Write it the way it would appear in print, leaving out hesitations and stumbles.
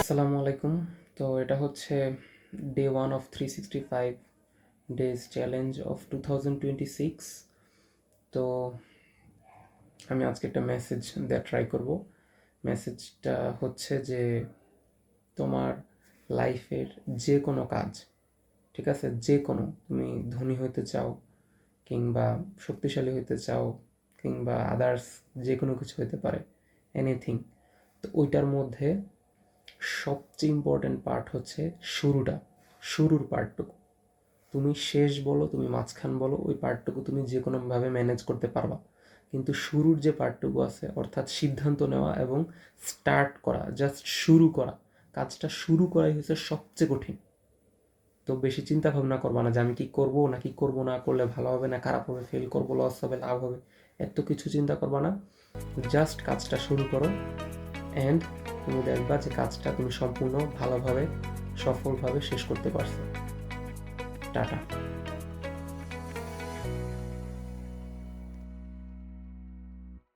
আসসালামু আলাইকুম। তো এটা হচ্ছে day 1 of 365 days challenge of 2026। তো আমি আজকে একটা মেসেজ দেওয়া ট্রাই করব। মেসেজটা হচ্ছে যে তোমার লাইফের যে কোনো কাজ, ঠিক আছে, যে কোনো, তুমি ধনী হতে চাও কিংবা শক্তিশালী হতে চাও কিংবা আদার্স যে কোনো কিছু হতে পারে, এনিথিং। তো ওইটার মধ্যে সবচেয়ে ইম্পর্ট্যান্ট পার্ট হচ্ছে শুরুর পার্টটুকু। তুমি শেষ বলো, তুমি মাঝখান বলো, ওই পার্টটুকু তুমি যে কোনোভাবে ম্যানেজ করতে পারবা, কিন্তু শুরুর যে পার্টটুকু আছে, অর্থাৎ সিদ্ধান্ত নেওয়া এবং স্টার্ট করা, জাস্ট শুরু করা, কাজটা শুরু করাই হচ্ছে সবচেয়ে কঠিন। তো বেশি চিন্তা ভাবনা করবা না যে আমি কি করবো না কি করবো, না করলে ভালো হবে না খারাপ হবে, ফেল করবো, লস হবে, লাভ হবে, এত কিছু চিন্তা করবা না। জাস্ট কাজটা শুরু করো, অ্যান্ড তুমি দেখবা যে কাজটা তুমি সম্পূর্ণ ভালোভাবে সফলভাবে শেষ করতে পারছো। টাটা।